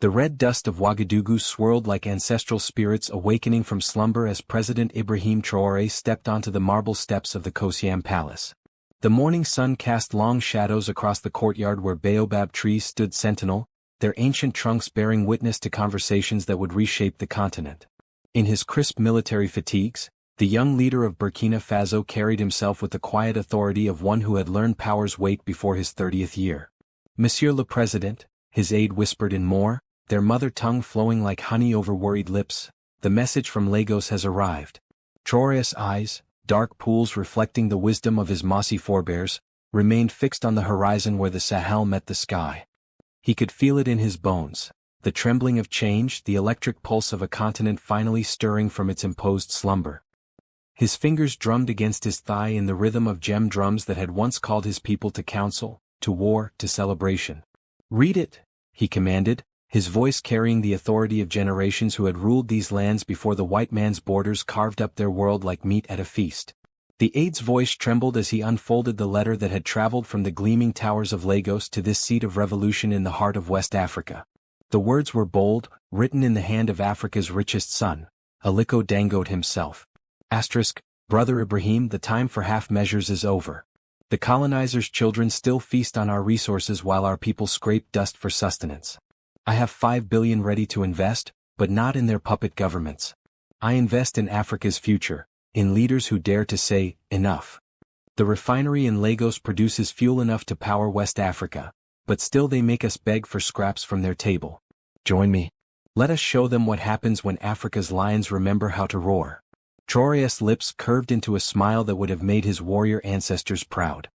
The red dust of Ouagadougou swirled like ancestral spirits awakening from slumber as President Ibrahim Traoré stepped onto the marble steps of the Kosiam Palace. The morning sun cast long shadows across the courtyard where baobab trees stood sentinel, their ancient trunks bearing witness to conversations that would reshape the continent. In his crisp military fatigues, the young leader of Burkina Faso carried himself with the quiet authority of one who had learned power's weight before his 30th year. Monsieur le Président, his aide whispered in Moor, their mother tongue flowing like honey over worried lips, the message from Lagos has arrived. Traoré's eyes, dark pools reflecting the wisdom of his mossy forebears, remained fixed on the horizon where the Sahel met the sky. He could feel it in his bones, the trembling of change, the electric pulse of a continent finally stirring from its imposed slumber. His fingers drummed against his thigh in the rhythm of gem drums that had once called his people to council, to war, to celebration. "Read it," he commanded, his voice carrying the authority of generations who had ruled these lands before the white man's borders carved up their world like meat at a feast. The aide's voice trembled as he unfolded the letter that had traveled from the gleaming towers of Lagos to this seat of revolution in the heart of West Africa. The words were bold, written in the hand of Africa's richest son, Aliko Dangote himself. Brother Ibrahim, the time for half measures is over. The colonizers' children still feast on our resources while our people scrape dust for sustenance. I have 5 billion ready to invest, but not in their puppet governments. I invest in Africa's future, in leaders who dare to say, enough. The refinery in Lagos produces fuel enough to power West Africa, but still they make us beg for scraps from their table. Join me. Let us show them what happens when Africa's lions remember how to roar. Traoré's lips curved into a smile that would have made his warrior ancestors proud.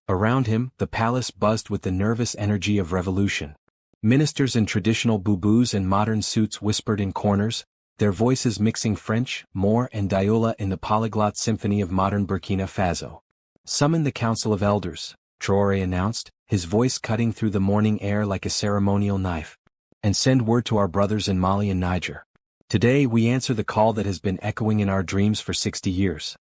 Around him, the palace buzzed with the nervous energy of revolution. Ministers in traditional boubous and modern suits whispered in corners, their voices mixing French, Moor and Diola in the polyglot symphony of modern Burkina Faso. "Summon the Council of Elders," Traoré announced, his voice cutting through the morning air like a ceremonial knife. "And send word to our brothers in Mali and Niger. Today we answer the call that has been echoing in our dreams for 60 years.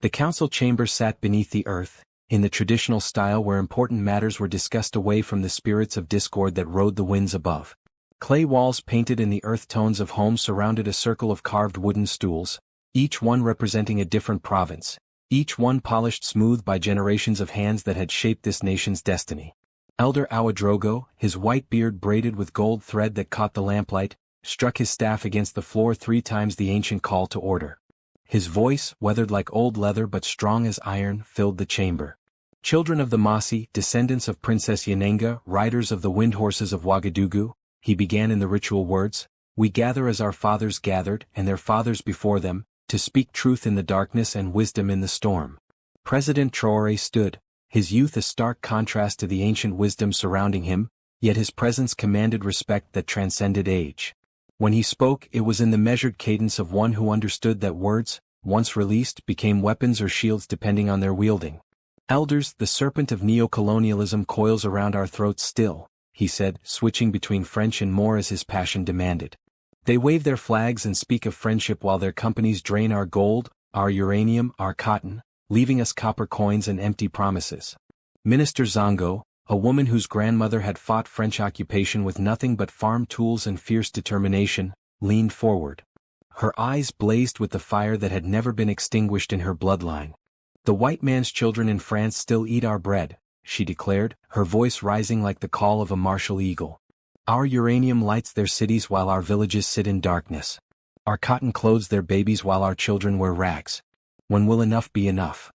The council chamber sat beneath the earth, in the traditional style where important matters were discussed away from the spirits of discord that rode the winds above. Clay walls painted in the earth tones of home surrounded a circle of carved wooden stools, each one representing a different province, each one polished smooth by generations of hands that had shaped this nation's destiny. Elder Ouedraogo, his white beard braided with gold thread that caught the lamplight, struck his staff against the floor 3 times the ancient call to order. His voice, weathered like old leather but strong as iron, filled the chamber. "Children of the Mossi, descendants of Princess Yanenga, riders of the wind horses of Ouagadougou," he began in the ritual words, "we gather as our fathers gathered and their fathers before them, to speak truth in the darkness and wisdom in the storm." President Traoré stood, his youth a stark contrast to the ancient wisdom surrounding him, yet his presence commanded respect that transcended age. When he spoke, it was in the measured cadence of one who understood that words, once released, became weapons or shields depending on their wielding. "Elders, the serpent of neo-colonialism coils around our throats still," he said, switching between French and Moor as his passion demanded. "They wave their flags and speak of friendship while their companies drain our gold, our uranium, our cotton, leaving us copper coins and empty promises." Minister Zongo, a woman whose grandmother had fought French occupation with nothing but farm tools and fierce determination, leaned forward. Her eyes blazed with the fire that had never been extinguished in her bloodline. "The white man's children in France still eat our bread," she declared, her voice rising like the call of a martial eagle. "Our uranium lights their cities while our villages sit in darkness. Our cotton clothes their babies while our children wear rags. When will enough be enough?"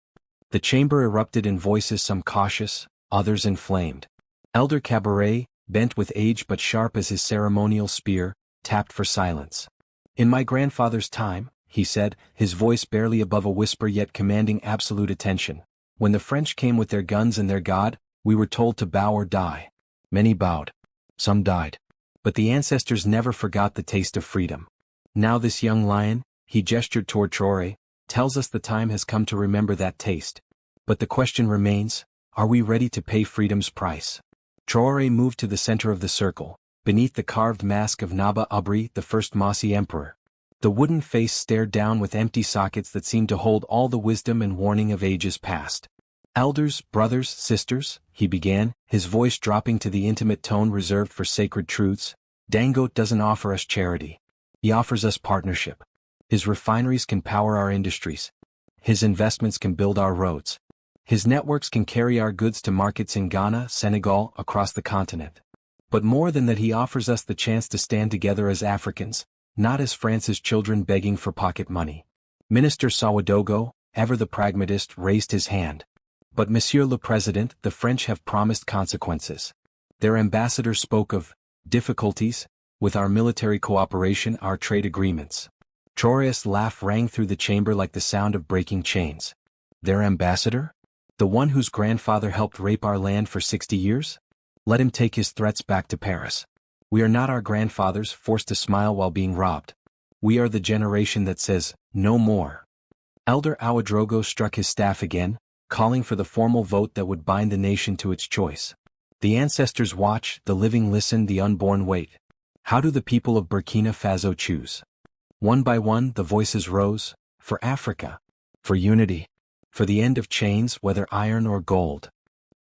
The chamber erupted in voices, some cautious, others inflamed. Elder Cabaret, bent with age but sharp as his ceremonial spear, tapped for silence. "In my grandfather's time," he said, his voice barely above a whisper yet commanding absolute attention, "when the French came with their guns and their God, we were told to bow or die. Many bowed. Some died. But the ancestors never forgot the taste of freedom. Now this young lion," he gestured toward Traoré, "tells us the time has come to remember that taste. But the question remains, are we ready to pay freedom's price?" Traoré moved to the center of the circle, beneath the carved mask of Naba Abri, the first Mossi emperor. The wooden face stared down with empty sockets that seemed to hold all the wisdom and warning of ages past. "Elders, brothers, sisters," he began, his voice dropping to the intimate tone reserved for sacred truths, Dangote doesn't offer us charity. He offers us partnership. His refineries can power our industries. His investments can build our roads. His networks can carry our goods to markets in Ghana, Senegal, across the continent. But more than that, he offers us the chance to stand together as Africans, not as France's children begging for pocket money. Minister Sawadogo, ever the pragmatist, raised his hand. But Monsieur le Président, the French have promised consequences. Their ambassador spoke of difficulties with our military cooperation, our trade agreements. Traoré's laugh rang through the chamber like the sound of breaking chains. Their ambassador? The one whose grandfather helped rape our land for 60 years? Let him take his threats back to Paris. We are not our grandfathers forced to smile while being robbed. We are the generation that says, no more. Elder Ouedraogo struck his staff again, calling for the formal vote that would bind the nation to its choice. The ancestors watch, the living listen, the unborn wait. How do the people of Burkina Faso choose? One by one the voices rose, for Africa, for unity, for the end of chains, whether iron or gold.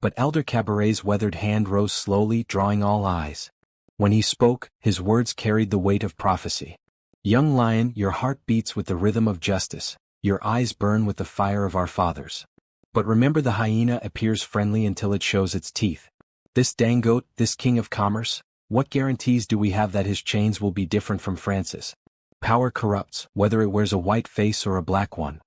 But Elder Cabaret's weathered hand rose slowly, drawing all eyes. When he spoke, his words carried the weight of prophecy. Young lion, your heart beats with the rhythm of justice, your eyes burn with the fire of our fathers. But remember, the hyena appears friendly until it shows its teeth. This Dangote, this king of commerce, what guarantees do we have that his chains will be different from France's? Power corrupts, whether it wears a white face or a black one.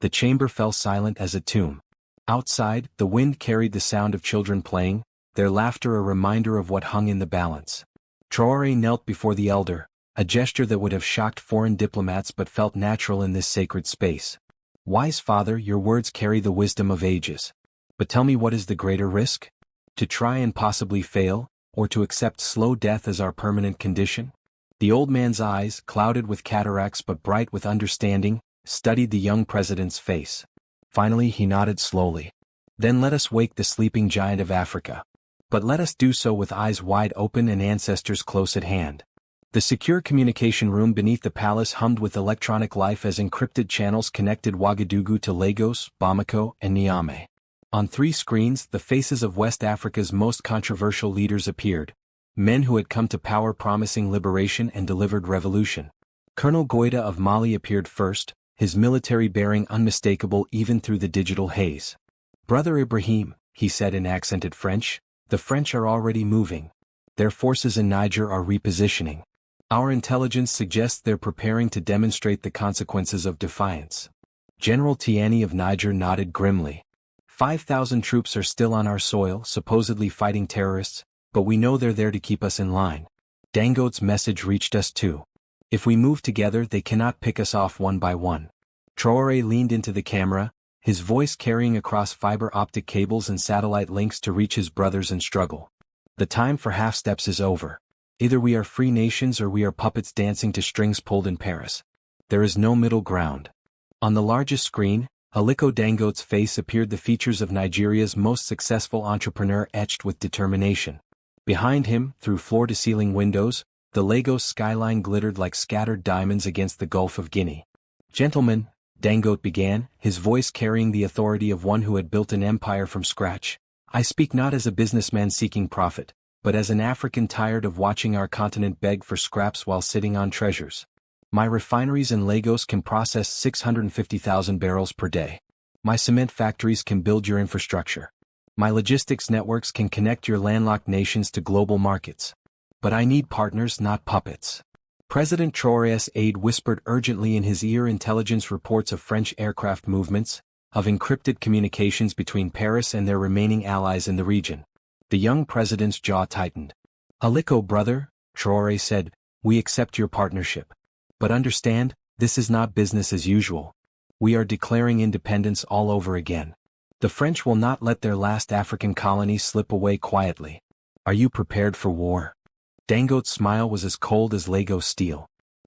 The chamber fell silent as a tomb. Outside, the wind carried the sound of children playing, their laughter a reminder of what hung in the balance. Traoré knelt before the elder, a gesture that would have shocked foreign diplomats but felt natural in this sacred space. Wise father, your words carry the wisdom of ages. But tell me, what is the greater risk? To try and possibly fail, or to accept slow death as our permanent condition? The old man's eyes, clouded with cataracts but bright with understanding, studied the young president's face. Finally he nodded slowly. Then let us wake the sleeping giant of Africa. But let us do so with eyes wide open and ancestors close at hand. The secure communication room beneath the palace hummed with electronic life as encrypted channels connected Ouagadougou to Lagos, Bamako, and Niamey. On 3 screens, the faces of West Africa's most controversial leaders appeared. Men who had come to power promising liberation and delivered revolution. Colonel Goïta of Mali appeared first, his military bearing unmistakable even through the digital haze. Brother Ibrahim, he said in accented French, the French are already moving. Their forces in Niger are repositioning. Our intelligence suggests they're preparing to demonstrate the consequences of defiance. General Tiani of Niger nodded grimly. 5,000 troops are still on our soil, supposedly fighting terrorists, but we know they're there to keep us in line. Dangote's message reached us too. If we move together, they cannot pick us off one by one. Traoré leaned into the camera, his voice carrying across fiber optic cables and satellite links to reach his brothers in struggle. The time for half-steps is over. Either we are free nations or we are puppets dancing to strings pulled in Paris. There is no middle ground. On the largest screen, Aliko Dangote's face appeared, the features of Nigeria's most successful entrepreneur etched with determination. Behind him, through floor-to-ceiling windows, the Lagos skyline glittered like scattered diamonds against the Gulf of Guinea. Gentlemen, Dangote began, his voice carrying the authority of one who had built an empire from scratch. I speak not as a businessman seeking profit, but as an African tired of watching our continent beg for scraps while sitting on treasures. My refineries in Lagos can process 650,000 barrels per day. My cement factories can build your infrastructure. My logistics networks can connect your landlocked nations to global markets. But I need partners, not puppets. President Traoré's aide whispered urgently in his ear intelligence reports of French aircraft movements, of encrypted communications between Paris and their remaining allies in the region. The young president's jaw tightened. Aliko brother, Traoré said, we accept your partnership. But understand, this is not business as usual. We are declaring independence all over again. The French will not let their last African colony slip away quietly. Are you prepared for war? Dangote's smile was as cold as Lagos steel.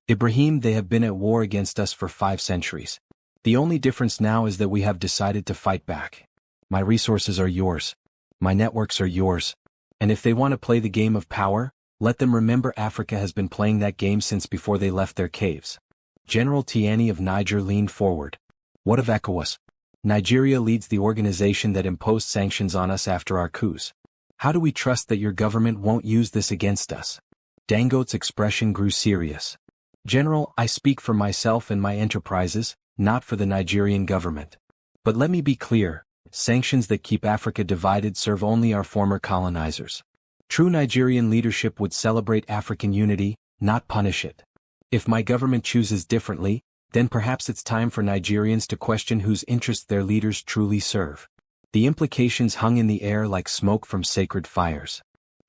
Ibrahim, they have been at war against us for 5 centuries. The only difference now is that we have decided to fight back. My resources are yours. My networks are yours. And if they want to play the game of power, let them remember Africa has been playing that game since before they left their caves. General Tiani of Niger leaned forward. What of ECOWAS? Nigeria leads the organization that imposed sanctions on us after our coups. How do we trust that your government won't use this against us? Dangote's expression grew serious. General, I speak for myself and my enterprises, not for the Nigerian government. But let me be clear, sanctions that keep Africa divided serve only our former colonizers. True Nigerian leadership would celebrate African unity, not punish it. If my government chooses differently, then perhaps it's time for Nigerians to question whose interests their leaders truly serve. The implications hung in the air like smoke from sacred fires.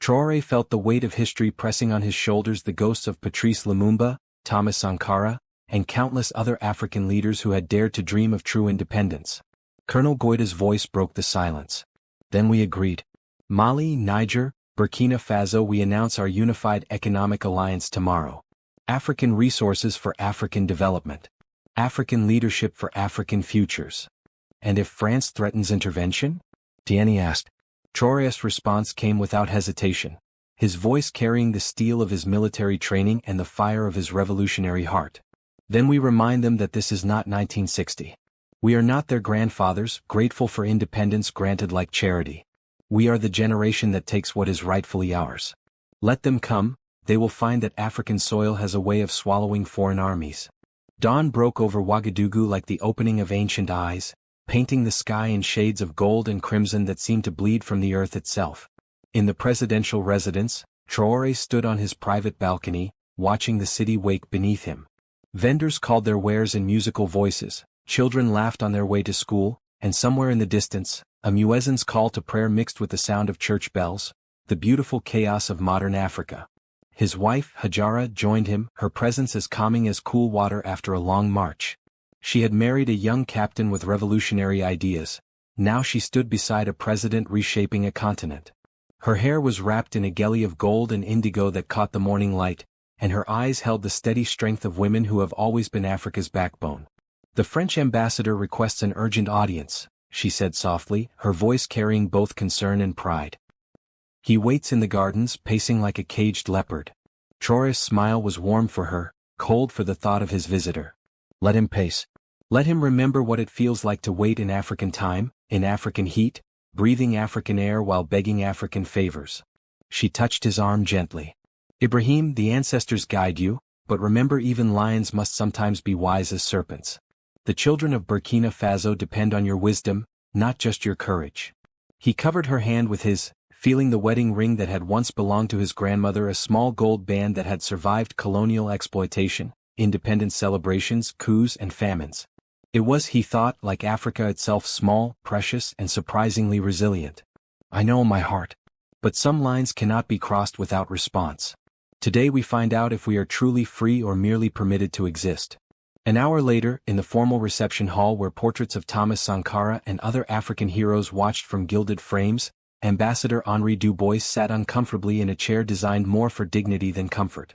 Traoré felt the weight of history pressing on his shoulders, the ghosts of Patrice Lumumba, Thomas Sankara, and countless other African leaders who had dared to dream of true independence. Colonel Goita's voice broke the silence. Then we agreed. Mali, Niger, Burkina Faso, we announce our unified economic alliance tomorrow. African resources for African development. African leadership for African futures. And if France threatens intervention? Tieni asked. Traoré's response came without hesitation, his voice carrying the steel of his military training and the fire of his revolutionary heart. Then we remind them that this is not 1960. We are not their grandfathers, grateful for independence granted like charity. We are the generation that takes what is rightfully ours. Let them come, they will find that African soil has a way of swallowing foreign armies. Dawn broke over Ouagadougou like the opening of ancient eyes, painting the sky in shades of gold and crimson that seemed to bleed from the earth itself. In the presidential residence, Traoré stood on his private balcony, watching the city wake beneath him. Vendors called their wares in musical voices, children laughed on their way to school, and somewhere in the distance, a muezzin's call to prayer mixed with the sound of church bells, the beautiful chaos of modern Africa. His wife, Hajara, joined him, her presence as calming as cool water after a long march. She had married a young captain with revolutionary ideas. Now she stood beside a president reshaping a continent. Her hair was wrapped in a gelly of gold and indigo that caught the morning light, and her eyes held the steady strength of women who have always been Africa's backbone. The French ambassador requests an urgent audience, she said softly, her voice carrying both concern and pride. He waits in the gardens, pacing like a caged leopard. Traoré's smile was warm for her, cold for the thought of his visitor. Let him pace. Let him remember what it feels like to wait in African time, in African heat, breathing African air while begging African favors. She touched his arm gently. Ibrahim, the ancestors guide you, but remember even lions must sometimes be wise as serpents. The children of Burkina Faso depend on your wisdom, not just your courage. He covered her hand with his, feeling the wedding ring that had once belonged to his grandmother, a small gold band that had survived colonial exploitation, independence celebrations, coups and famines. It was, he thought, like Africa itself, small, precious, and surprisingly resilient. I know in my heart. But some lines cannot be crossed without response. Today we find out if we are truly free or merely permitted to exist. An hour later, in the formal reception hall where portraits of Thomas Sankara and other African heroes watched from gilded frames, Ambassador Henri Dubois sat uncomfortably in a chair designed more for dignity than comfort.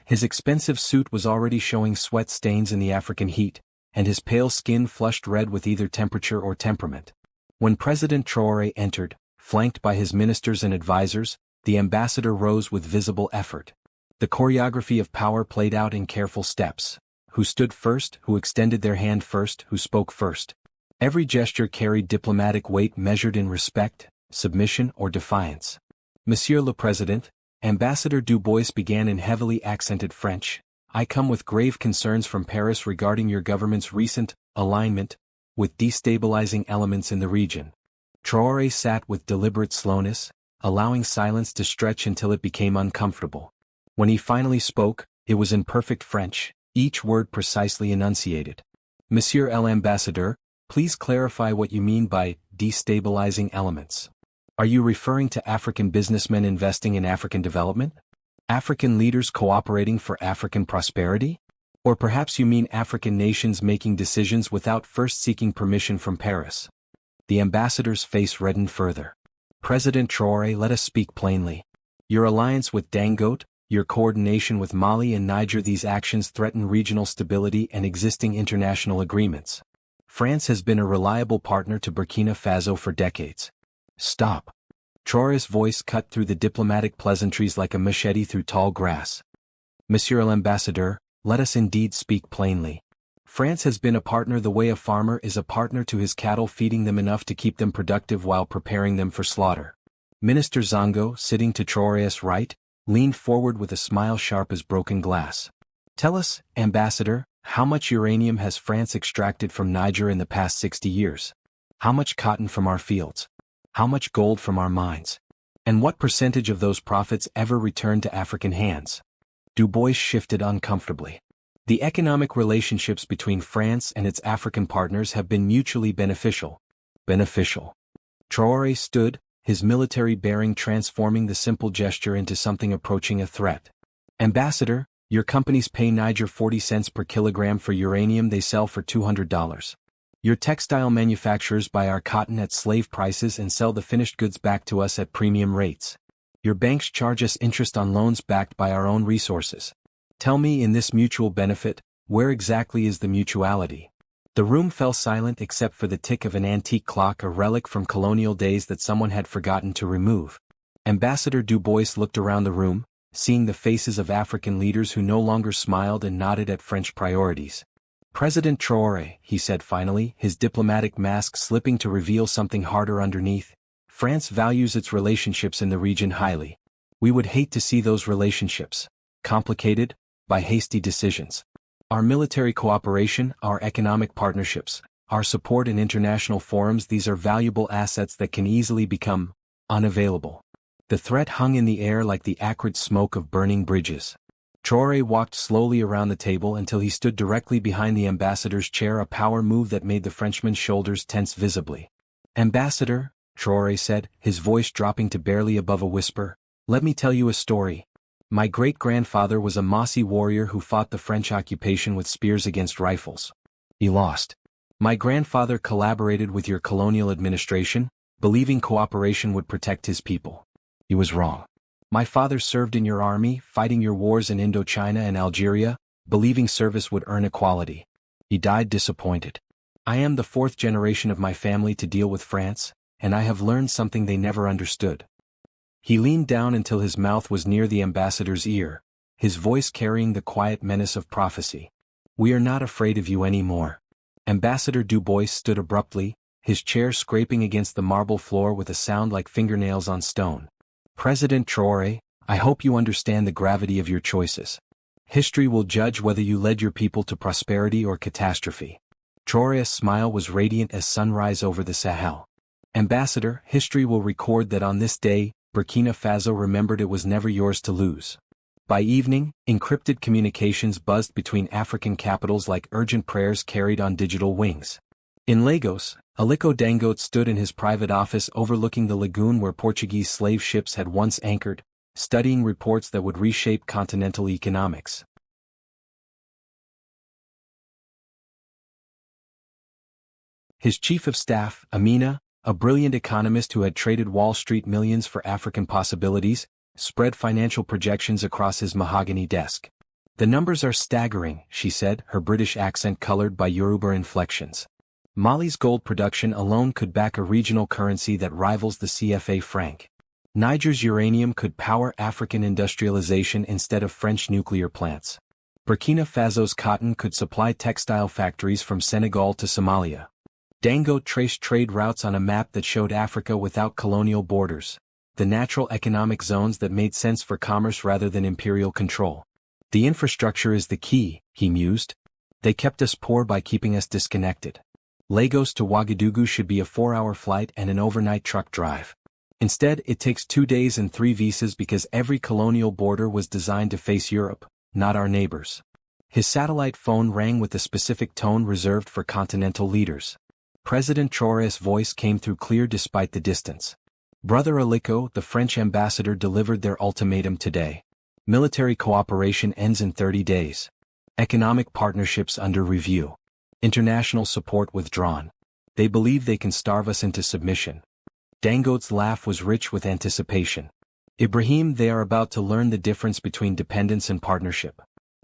His expensive suit was already showing sweat stains in the African heat, and his pale skin flushed red with either temperature or temperament. When President Traoré entered, flanked by his ministers and advisors, the ambassador rose with visible effort. The choreography of power played out in careful steps. Who stood first, who extended their hand first, who spoke first. Every gesture carried diplomatic weight measured in respect, submission or defiance. Monsieur le Président, Ambassador Dubois began in heavily accented French. I come with grave concerns from Paris regarding your government's recent alignment with destabilizing elements in the region. Traoré sat with deliberate slowness, allowing silence to stretch until it became uncomfortable. When he finally spoke, it was in perfect French, each word precisely enunciated. Monsieur l'Ambassadeur, please clarify what you mean by destabilizing elements. Are you referring to African businessmen investing in African development? African leaders cooperating for African prosperity? Or perhaps you mean African nations making decisions without first seeking permission from Paris? The ambassador's face reddened further. President Traoré, let us speak plainly. Your alliance with Dangote, your coordination with Mali and Niger, these actions threaten regional stability and existing international agreements. France has been a reliable partner to Burkina Faso for decades. Stop. Traoré's voice cut through the diplomatic pleasantries like a machete through tall grass. Monsieur l'Ambassadeur, let us indeed speak plainly. France has been a partner the way a farmer is a partner to his cattle, feeding them enough to keep them productive while preparing them for slaughter. Minister Zongo, sitting to Traoré's right, leaned forward with a smile sharp as broken glass. "Tell us, Ambassador, how much uranium has France extracted from Niger in the past 60 years? How much cotton from our fields? How much gold from our mines? And what percentage of those profits ever returned to African hands?" Du Bois shifted uncomfortably. "The economic relationships between France and its African partners have been mutually beneficial." Beneficial. Traoré stood, his military bearing transforming the simple gesture into something approaching a threat. "Ambassador, your companies pay Niger 40 cents per kilogram for uranium they sell for $200. Your textile manufacturers buy our cotton at slave prices and sell the finished goods back to us at premium rates. Your banks charge us interest on loans backed by our own resources. Tell me, in this mutual benefit, where exactly is the mutuality?" The room fell silent except for the tick of an antique clock, a relic from colonial days that someone had forgotten to remove. Ambassador Du Bois looked around the room, seeing the faces of African leaders who no longer smiled and nodded at French priorities. "President Traoré," he said finally, his diplomatic mask slipping to reveal something harder underneath, "France values its relationships in the region highly. We would hate to see those relationships complicated by hasty decisions. Our military cooperation, our economic partnerships, our support in international forums, these are valuable assets that can easily become unavailable." The threat hung in the air like the acrid smoke of burning bridges. Traoré walked slowly around the table until he stood directly behind the ambassador's chair, a power move that made the Frenchman's shoulders tense visibly. "Ambassador," Traoré said, his voice dropping to barely above a whisper, "let me tell you a story. My great-grandfather was a mossy warrior who fought the French occupation with spears against rifles. He lost. My grandfather collaborated with your colonial administration, believing cooperation would protect his people. He was wrong. My father served in your army, fighting your wars in Indochina and Algeria, believing service would earn equality. He died disappointed. I am the fourth generation of my family to deal with France, and I have learned something they never understood." He leaned down until his mouth was near the ambassador's ear, his voice carrying the quiet menace of prophecy. "We are not afraid of you anymore." Ambassador Du Bois stood abruptly, his chair scraping against the marble floor with a sound like fingernails on stone. "President Traoré, I hope you understand the gravity of your choices. History will judge whether you led your people to prosperity or catastrophe." Traoré's smile was radiant as sunrise over the Sahel. "Ambassador, history will record that on this day, Burkina Faso remembered it was never yours to lose." By evening, encrypted communications buzzed between African capitals like urgent prayers carried on digital wings. In Lagos, Aliko Dangote stood in his private office overlooking the lagoon where Portuguese slave ships had once anchored, studying reports that would reshape continental economics. His chief of staff, Amina, a brilliant economist who had traded Wall Street millions for African possibilities, spread financial projections across his mahogany desk. "The numbers are staggering," she said, her British accent colored by Yoruba inflections. "Mali's gold production alone could back a regional currency that rivals the CFA franc. Niger's uranium could power African industrialization instead of French nuclear plants. Burkina Faso's cotton could supply textile factories from Senegal to Somalia." Dangote traced trade routes on a map that showed Africa without colonial borders, the natural economic zones that made sense for commerce rather than imperial control. "The infrastructure is the key," he mused. "They kept us poor by keeping us disconnected. Lagos to Ouagadougou should be a 4-hour flight and an overnight truck drive. Instead, it takes 2 days and 3 visas because every colonial border was designed to face Europe, not our neighbors." His satellite phone rang with the specific tone reserved for continental leaders. President Traoré's voice came through clear despite the distance. "Brother Aliko," the French ambassador delivered their ultimatum today. "Military cooperation ends in 30 days. Economic partnerships under review. International support withdrawn. They believe they can starve us into submission." Dangote's laugh was rich with anticipation. "Ibrahim, they are about to learn the difference between dependence and partnership.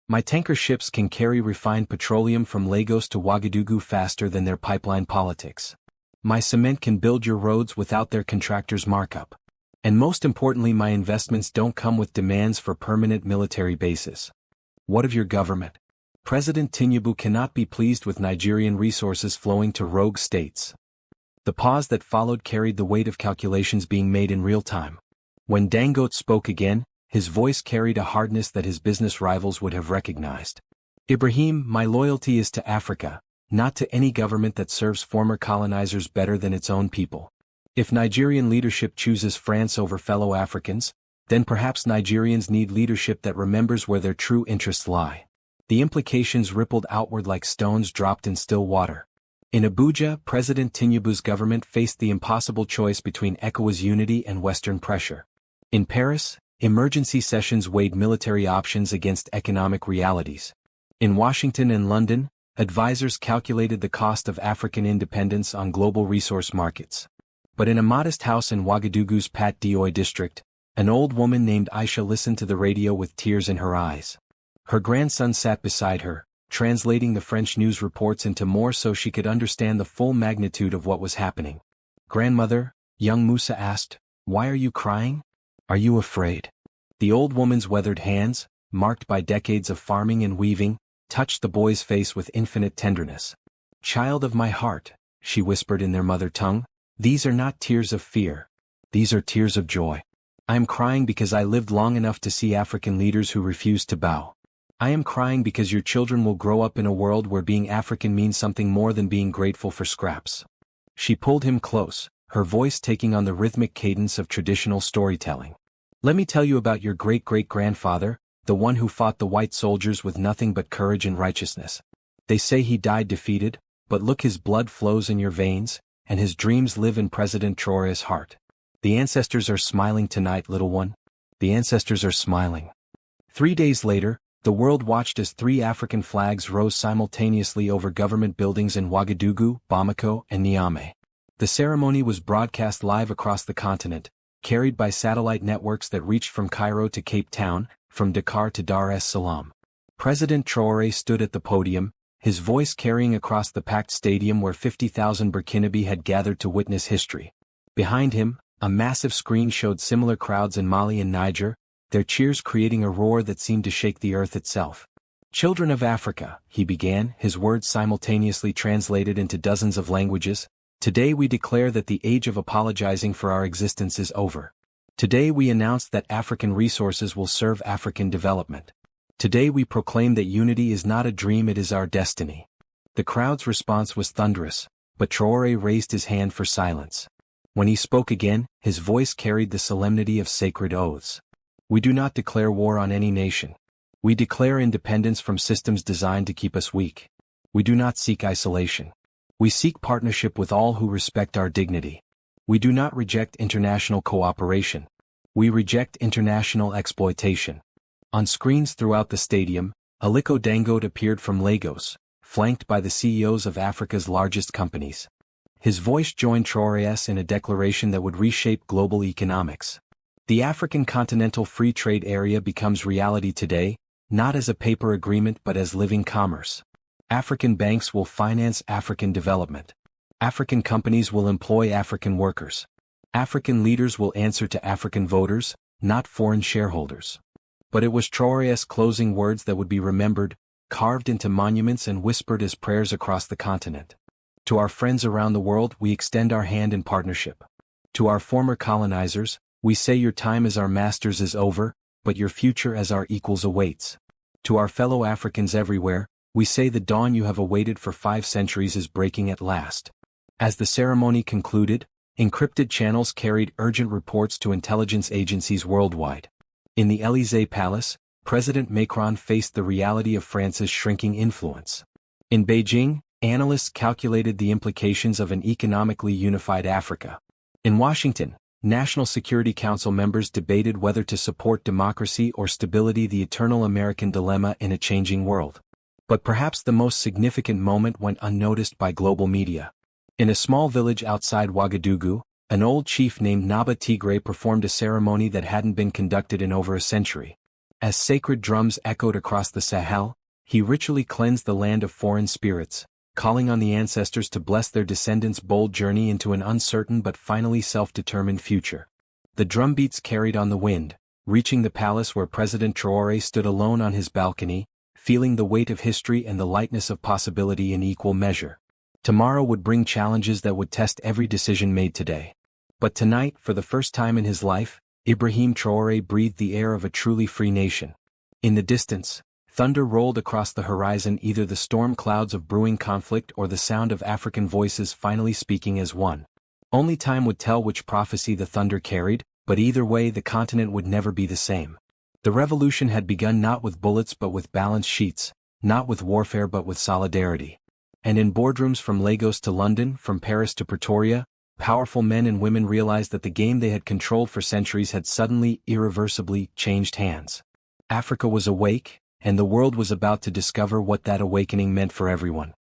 My tanker ships can carry refined petroleum from Lagos to Ouagadougou faster than their pipeline politics. My cement can build your roads without their contractors' markup. And most importantly, my investments don't come with demands for permanent military bases. What of your government? President Tinubu cannot be pleased with Nigerian resources flowing to rogue states." The pause that followed carried the weight of calculations being made in real time. When Dangote spoke again, his voice carried a hardness that his business rivals would have recognized. Ibrahim, my loyalty is to Africa, not to any government that serves former colonizers better than its own people. If Nigerian leadership chooses France over fellow Africans, then perhaps Nigerians need leadership that remembers where their true interests lie. The implications rippled outward like stones dropped in still water. In Abuja, President Tinubu's government faced the impossible choice between ECOWAS unity and Western pressure. In Paris, emergency sessions weighed military options against economic realities. In Washington and London, advisors calculated the cost of African independence on global resource markets. But in a modest house in Ouagadougou's Pat Dioy district, an old woman named Aisha listened to the radio with tears in her eyes. Her grandson sat beside her, translating the French news reports into more so she could understand the full magnitude of what was happening. "Grandmother," young Musa asked, "why are you crying? Are you afraid?" The old woman's weathered hands, marked by decades of farming and weaving, touched the boy's face with infinite tenderness. "Child of my heart," she whispered in their mother tongue, "these are not tears of fear. These are tears of joy. I am crying because I lived long enough to see African leaders who refused to bow. I am crying because your children will grow up in a world where being African means something more than being grateful for scraps." She pulled him close, her voice taking on the rhythmic cadence of traditional storytelling. "Let me tell you about your great-great-grandfather, the one who fought the white soldiers with nothing but courage and righteousness. They say he died defeated, but look, his blood flows in your veins, and his dreams live in President Traoré's heart. The ancestors are smiling tonight, little one. The ancestors are smiling." 3 days later, the world watched as 3 African flags rose simultaneously over government buildings in Ouagadougou, Bamako, and Niamey. The ceremony was broadcast live across the continent, carried by satellite networks that reached from Cairo to Cape Town, from Dakar to Dar es Salaam. President Traoré stood at the podium, his voice carrying across the packed stadium where 50,000 Burkinabe had gathered to witness history. Behind him, a massive screen showed similar crowds in Mali and Niger, their cheers creating a roar that seemed to shake the earth itself. "Children of Africa," he began, his words simultaneously translated into dozens of languages, "today we declare that the age of apologizing for our existence is over. Today we announce that African resources will serve African development. Today we proclaim that unity is not a dream, it is our destiny." The crowd's response was thunderous, but Traoré raised his hand for silence. When he spoke again, his voice carried the solemnity of sacred oaths. "We do not declare war on any nation. We declare independence from systems designed to keep us weak. We do not seek isolation. We seek partnership with all who respect our dignity. We do not reject international cooperation. We reject international exploitation." On screens throughout the stadium, Aliko Dangote appeared from Lagos, flanked by the CEOs of Africa's largest companies. His voice joined Traoré's in a declaration that would reshape global economics. The African Continental Free Trade Area becomes reality today, not as a paper agreement but as living commerce. African banks will finance African development. African companies will employ African workers. African leaders will answer to African voters, not foreign shareholders. But it was Traoré's closing words that would be remembered, carved into monuments and whispered as prayers across the continent. "To our friends around the world we extend our hand in partnership. To our former colonizers, we say your time as our masters is over, but your future as our equals awaits. To our fellow Africans everywhere, we say the dawn you have awaited for 5 centuries is breaking at last." As the ceremony concluded, encrypted channels carried urgent reports to intelligence agencies worldwide. In the Élysée Palace, President Macron faced the reality of France's shrinking influence. In Beijing, analysts calculated the implications of an economically unified Africa. In Washington, National Security Council members debated whether to support democracy or stability, the eternal American dilemma in a changing world. But perhaps the most significant moment went unnoticed by global media. In a small village outside Ouagadougou, an old chief named Naba Tigre performed a ceremony that hadn't been conducted in over a century. As sacred drums echoed across the Sahel, he ritually cleansed the land of foreign spirits, calling on the ancestors to bless their descendants' bold journey into an uncertain but finally self-determined future. The drumbeats carried on the wind, reaching the palace where President Traoré stood alone on his balcony, feeling the weight of history and the lightness of possibility in equal measure. Tomorrow would bring challenges that would test every decision made today. But tonight, for the first time in his life, Ibrahim Traoré breathed the air of a truly free nation. In the distance, thunder rolled across the horizon, either the storm clouds of brewing conflict or the sound of African voices finally speaking as one. Only time would tell which prophecy the thunder carried, but either way the continent would never be the same. The revolution had begun not with bullets but with balance sheets, not with warfare but with solidarity. And in boardrooms from Lagos to London, from Paris to Pretoria, powerful men and women realized that the game they had controlled for centuries had suddenly, irreversibly, changed hands. Africa was awake, and the world was about to discover what that awakening meant for everyone.